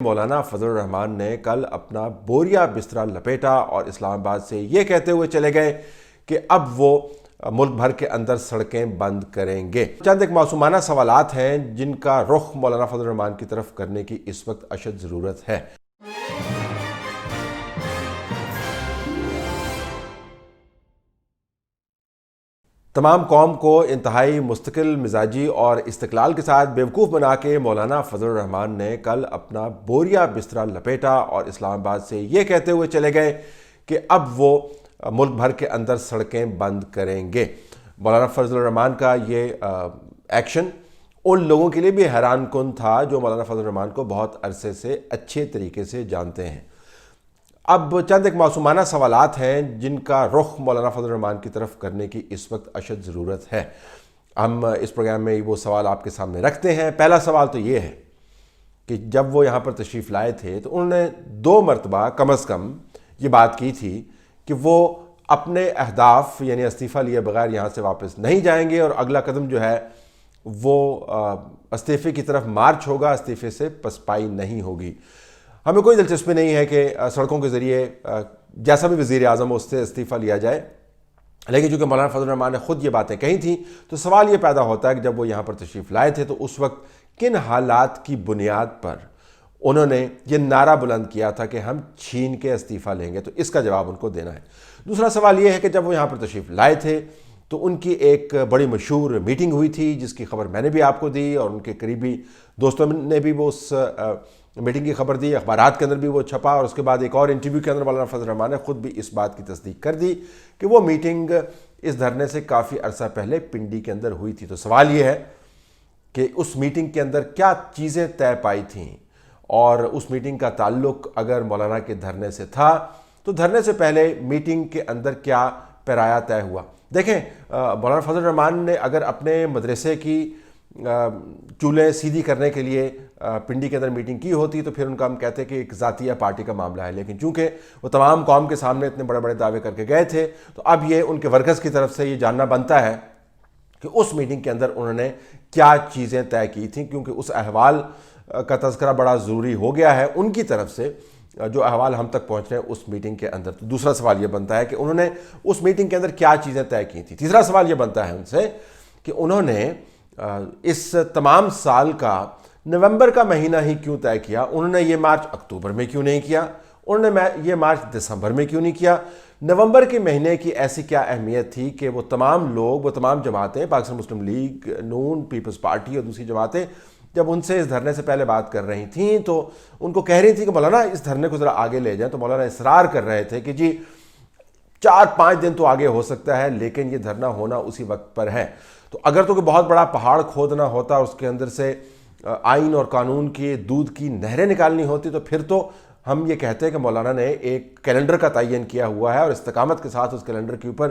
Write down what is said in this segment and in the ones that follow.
مولانا فضل الرحمان نے کل اپنا بوریا بستر لپیٹا اور اسلام آباد سے یہ کہتے ہوئے چلے گئے کہ اب وہ ملک بھر کے اندر سڑکیں بند کریں گے۔ چند ایک معصومانہ سوالات ہیں جن کا رخ مولانا فضل الرحمان کی طرف کرنے کی اس وقت اشد ضرورت ہے۔ تمام قوم کو انتہائی مستقل مزاجی اور استقلال کے ساتھ بیوقوف بنا کے مولانا فضل الرحمان نے کل اپنا بوریا بستر لپیٹا اور اسلام آباد سے یہ کہتے ہوئے چلے گئے کہ اب وہ ملک بھر کے اندر سڑکیں بند کریں گے۔ مولانا فضل الرحمان کا یہ ایکشن ان لوگوں کے لیے بھی حیران کن تھا جو مولانا فضل الرحمان کو بہت عرصے سے اچھے طریقے سے جانتے ہیں۔ اب چند ایک معصومانہ سوالات ہیں جن کا رخ مولانا فضل الرحمان کی طرف کرنے کی اس وقت اشد ضرورت ہے۔ ہم اس پروگرام میں وہ سوال آپ کے سامنے رکھتے ہیں۔ پہلا سوال تو یہ ہے کہ جب وہ یہاں پر تشریف لائے تھے تو انہوں نے 2 مرتبہ کم از کم یہ بات کی تھی کہ وہ اپنے اہداف یعنی استعفیٰ لیے بغیر یہاں سے واپس نہیں جائیں گے اور اگلا قدم جو ہے وہ استعفے کی طرف مارچ ہوگا، استعفے سے پسپائی نہیں ہوگی۔ ہمیں کوئی دلچسپی نہیں ہے کہ سڑکوں کے ذریعے جیسا بھی وزیر اعظم اس سے استعفیٰ لیا جائے، لیکن چونکہ مولانا فضل الرحمان نے خود یہ باتیں کہی تھیں تو سوال یہ پیدا ہوتا ہے کہ جب وہ یہاں پر تشریف لائے تھے تو اس وقت کن حالات کی بنیاد پر انہوں نے یہ نعرہ بلند کیا تھا کہ ہم چھین کے استعفیٰ لیں گے، تو اس کا جواب ان کو دینا ہے۔ دوسرا سوال یہ ہے کہ جب وہ یہاں پر تشریف لائے تھے تو ان کی ایک بڑی مشہور میٹنگ ہوئی تھی جس کی خبر میں نے بھی آپ کو دی اور ان کے قریبی دوستوں نے بھی وہ اس میٹنگ کی خبر دی، اخبارات کے اندر بھی وہ چھپا، اور اس کے بعد ایک اور انٹرویو کے اندر مولانا فضل الرحمان نے خود بھی اس بات کی تصدیق کر دی کہ وہ میٹنگ اس دھرنے سے کافی عرصہ پہلے پنڈی کے اندر ہوئی تھی۔ تو سوال یہ ہے کہ اس میٹنگ کے اندر کیا چیزیں طے پائی تھیں اور اس میٹنگ کا تعلق اگر مولانا کے دھرنے سے تھا تو دھرنے سے پہلے میٹنگ کے اندر کیا پیرایا طے ہوا۔ دیکھیں، مولانا فضل الرحمان نے اگر اپنے مدرسے کی چولیں سیدھی کرنے کے لیے پنڈی کے اندر میٹنگ کی ہوتی تو پھر ان کا ہم کہتے کہ ایک ذاتیہ پارٹی کا معاملہ ہے، لیکن چونکہ وہ تمام قوم کے سامنے اتنے بڑے بڑے دعوے کر کے گئے تھے تو اب یہ ان کے ورکرز کی طرف سے یہ جاننا بنتا ہے کہ اس میٹنگ کے اندر انہوں نے کیا چیزیں طے کی تھیں، کیونکہ اس احوال کا تذکرہ بڑا ضروری ہو گیا ہے ان کی طرف سے جو احوال ہم تک پہنچ رہے ہیں اس میٹنگ کے اندر۔ تو دوسرا سوال یہ بنتا ہے کہ انہوں نے اس میٹنگ کے اندر کیا چیزیں طے کی تھیں۔ تیسرا سوال یہ بنتا ہے ان سے کہ انہوں نے اس تمام سال کا نومبر کا مہینہ ہی کیوں طے کیا، انہوں نے یہ مارچ اکتوبر میں کیوں نہیں کیا، انہوں نے یہ مارچ دسمبر میں کیوں نہیں کیا۔ نومبر کے مہینے کی ایسی کیا اہمیت تھی کہ وہ تمام لوگ، وہ تمام جماعتیں، پاکستان مسلم لیگ، نون، پیپلز پارٹی اور دوسری جماعتیں جب ان سے اس دھرنے سے پہلے بات کر رہی تھیں تو ان کو کہہ رہی تھیں کہ مولانا اس دھرنے کو ذرا آگے لے جائیں، تو مولانا اصرار کر رہے تھے کہ جی 4-5 دن تو آگے ہو سکتا ہے لیکن یہ دھرنا ہونا اسی وقت پر ہے۔ تو اگر تو کوئی بہت بڑا پہاڑ کھودنا ہوتا اور اس کے اندر سے آئین اور قانون کی دودھ کی نہریں نکالنی ہوتی تو پھر تو ہم یہ کہتے ہیں کہ مولانا نے ایک کیلنڈر کا تعین کیا ہوا ہے اور استقامت کے ساتھ اس کیلنڈر کے اوپر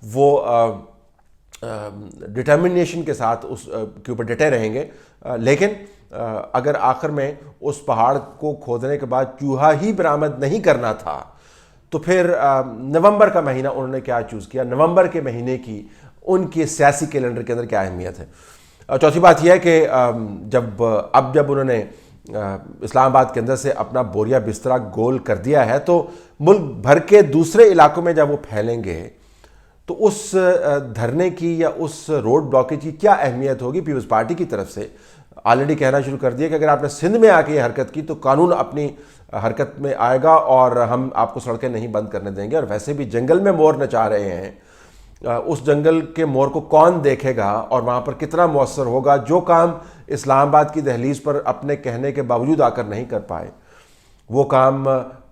وہ ڈٹرمنیشن کے ساتھ اس کے اوپر ڈٹے رہیں گے، لیکن اگر آخر میں اس پہاڑ کو کھودنے کے بعد چوہا ہی برآمد نہیں کرنا تھا تو پھر نومبر کا مہینہ انہوں نے کیا چوز کیا، نومبر کے مہینے کی ان کے سیاسی کیلنڈر کے اندر کیا اہمیت ہے۔ چوتھی بات یہ ہے کہ جب انہوں نے اسلام آباد کے اندر سے اپنا بوریا بستر گول کر دیا ہے تو ملک بھر کے دوسرے علاقوں میں جب وہ پھیلیں گے تو اس دھرنے کی یا اس روڈ بلاکیج کی کیا اہمیت ہوگی۔ پیپلز پارٹی کی طرف سے آلریڈی کہنا شروع کر دیا کہ اگر آپ نے سندھ میں آ کے یہ حرکت کی تو قانون اپنی حرکت میں آئے گا اور ہم آپ کو سڑکیں نہیں بند کرنے دیں گے، اور ویسے بھی جنگل میں مور نچا رہے ہیں، اس جنگل کے مور کو کون دیکھے گا اور وہاں پر کتنا مؤثر ہوگا۔ جو کام اسلام آباد کی دہلیز پر اپنے کہنے کے باوجود آ کر نہیں کر پائے وہ کام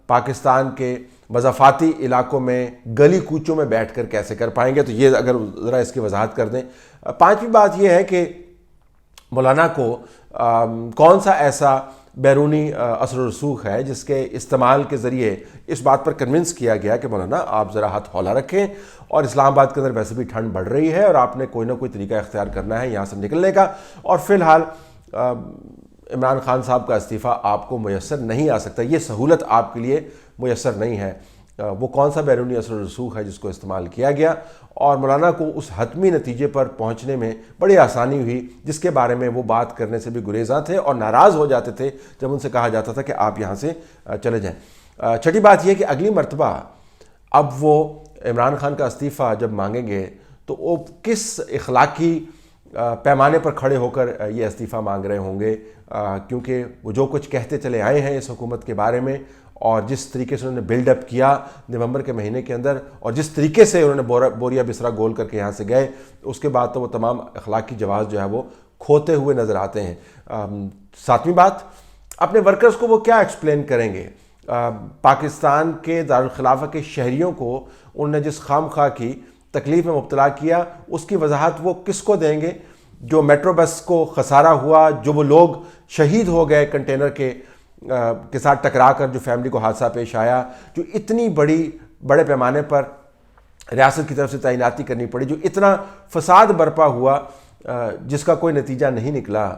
پاکستان کے مضافاتی علاقوں میں گلی کوچوں میں بیٹھ کر کیسے کر پائیں گے، تو یہ اگر ذرا اس کی وضاحت کر دیں۔ 5ویں بات یہ ہے کہ مولانا کو کون سا ایسا بیرونی اثر و رسوخ ہے جس کے استعمال کے ذریعے اس بات پر کنونس کیا گیا کہ مولانا آپ ذرا ہاتھ ہولا رکھیں اور اسلام آباد کے اندر ویسے بھی ٹھنڈ بڑھ رہی ہے اور آپ نے کوئی نہ کوئی طریقہ اختیار کرنا ہے یہاں سے نکلنے کا، اور فی الحال عمران خان صاحب کا استعفیٰ آپ کو میسر نہیں آ سکتا، یہ سہولت آپ کے لیے میسر نہیں ہے۔ وہ کون سا بیرونی اثر و رسوخ ہے جس کو استعمال کیا گیا، اور مولانا کو اس حتمی نتیجے پر پہنچنے میں بڑی آسانی ہوئی جس کے بارے میں وہ بات کرنے سے بھی گریزاں تھے اور ناراض ہو جاتے تھے جب ان سے کہا جاتا تھا کہ آپ یہاں سے چلے جائیں۔ چھٹی بات یہ کہ اگلی مرتبہ اب وہ عمران خان کا استعفیٰ جب مانگیں گے تو وہ کس اخلاقی پیمانے پر کھڑے ہو کر یہ استعفیٰ مانگ رہے ہوں گے، کیونکہ وہ جو کچھ کہتے چلے آئے ہیں اس حکومت کے بارے میں، اور جس طریقے سے انہوں نے بلڈ اپ کیا نومبر کے مہینے کے اندر، اور جس طریقے سے انہوں نے بوریا بسترا گول کر کے یہاں سے گئے، اس کے بعد تو وہ تمام اخلاقی جواز جو ہے وہ کھوتے ہوئے نظر آتے ہیں۔ ساتویں بات، اپنے ورکرز کو وہ کیا ایکسپلین کریں گے؟ پاکستان کے دارالخلافہ کے شہریوں کو انہوں نے جس خام خواہ کی تکلیف میں مبتلا کیا، اس کی وضاحت وہ کس کو دیں گے؟ جو میٹرو بس کو خسارہ ہوا، جو وہ لوگ شہید ہو گئے کنٹینر کے ساتھ ٹکرا کر، جو فیملی کو حادثہ پیش آیا، جو اتنی بڑے پیمانے پر ریاست کی طرف سے تعیناتی کرنی پڑی، جو اتنا فساد برپا ہوا جس کا کوئی نتیجہ نہیں نکلا،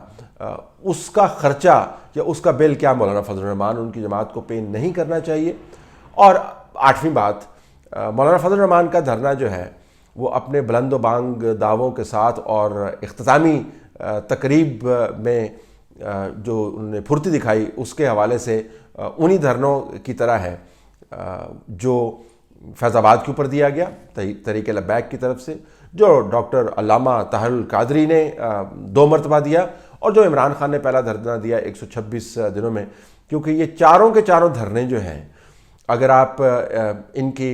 اس کا خرچہ یا اس کا بل کیا مولانا فضل الرحمان ان کی جماعت کو پے نہیں کرنا چاہیے؟ اور آٹھویں بات، مولانا فضل الرحمان کا دھرنا جو ہے وہ اپنے بلند و بانگ دعووں کے ساتھ اور اختتامی تقریب میں جو انہوں نے پھرتی دکھائی اس کے حوالے سے انہی دھرنوں کی طرح ہے جو فیض آباد کے اوپر دیا گیا تحریک لبیک کی طرف سے، جو ڈاکٹر علامہ طاہر القادری نے 2 مرتبہ دیا، اور جو عمران خان نے پہلا دھرنا دیا 126 دنوں میں۔ کیونکہ یہ چاروں کے چاروں دھرنے جو ہیں، اگر آپ ان کی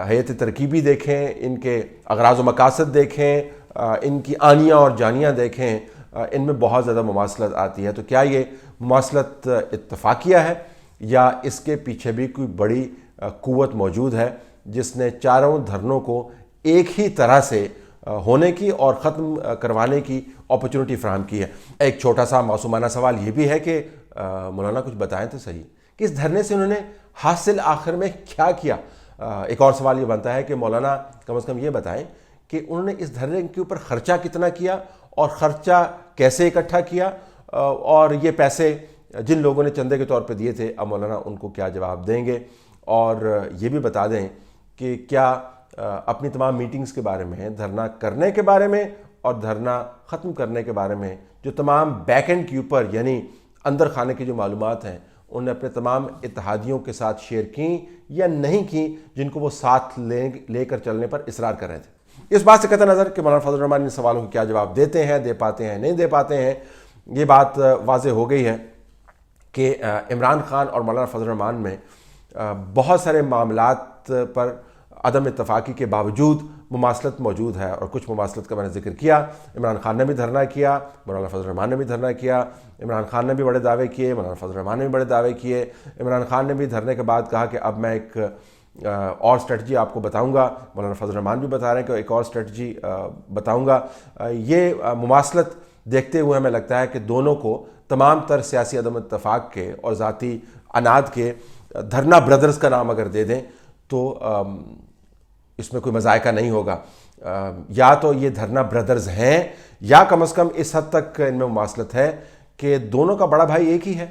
ہیئت ترکیبی دیکھیں، ان کے اغراض و مقاصد دیکھیں، ان کی آنیاں اور جانیاں دیکھیں، ان میں بہت زیادہ مماثلت آتی ہے۔ تو کیا یہ مماثلت اتفاقیہ ہے یا اس کے پیچھے بھی کوئی بڑی قوت موجود ہے جس نے چاروں دھرنوں کو ایک ہی طرح سے ہونے کی اور ختم کروانے کی اپرچونٹی فراہم کی ہے؟ ایک چھوٹا سا معصومانہ سوال یہ بھی ہے کہ مولانا کچھ بتائیں تو صحیح کہ اس دھرنے سے انہوں نے حاصل آخر میں کیا کیا؟ ایک اور سوال یہ بنتا ہے کہ مولانا کم از کم یہ بتائیں کہ انہوں نے اس دھرنے کے اوپر خرچہ کتنا کیا اور خرچہ کیسے اکٹھا کیا، اور یہ پیسے جن لوگوں نے چندے کے طور پہ دیے تھے اب مولانا ان کو کیا جواب دیں گے؟ اور یہ بھی بتا دیں کہ کیا اپنی تمام میٹنگز کے بارے میں، دھرنا کرنے کے بارے میں اور دھرنا ختم کرنے کے بارے میں، جو تمام بیک اینڈ کے اوپر یعنی اندر خانے کی جو معلومات ہیں انہوں نے اپنے تمام اتحادیوں کے ساتھ شیئر کیں یا نہیں کیں جن کو وہ ساتھ لے کر چلنے پر اصرار کر رہے تھے؟ اس بات سے قطع نظر کہ مولانا فضل الرحمان ان سوالوں کو کیا جواب دیتے ہیں، دے پاتے ہیں، نہیں دے پاتے ہیں، یہ بات واضح ہو گئی ہے کہ عمران خان اور مولانا فضل الرحمان میں بہت سارے معاملات پر عدم اتفاقی کے باوجود مماثلت موجود ہے، اور کچھ مماثلت کا میں نے ذکر کیا۔ عمران خان نے بھی دھرنا کیا، مولانا فضل الرحمان نے بھی دھرنا کیا، عمران خان نے بھی بڑے دعوے کیے، مولانا فضل الرحمان نے بھی بڑے دعوے کیے۔ عمران خان نے بھی دھرنے کے بعد کہا کہ اب میں ایک اور اسٹریٹجی آپ کو بتاؤں گا، مولانا فضل الرحمان بھی بتا رہے ہیں کہ ایک اور اسٹریٹجی بتاؤں گا۔ یہ مماثلت دیکھتے ہوئے ہمیں لگتا ہے کہ دونوں کو تمام تر سیاسی عدم اتفاق کے اور ذاتی اناد کے دھرنا بردرز کا نام اگر دے دیں تو اس میں کوئی مذائقہ نہیں ہوگا۔ یا تو یہ دھرنا بردرز ہیں یا کم از کم اس حد تک ان میں مماثلت ہے کہ دونوں کا بڑا بھائی ایک ہی ہے۔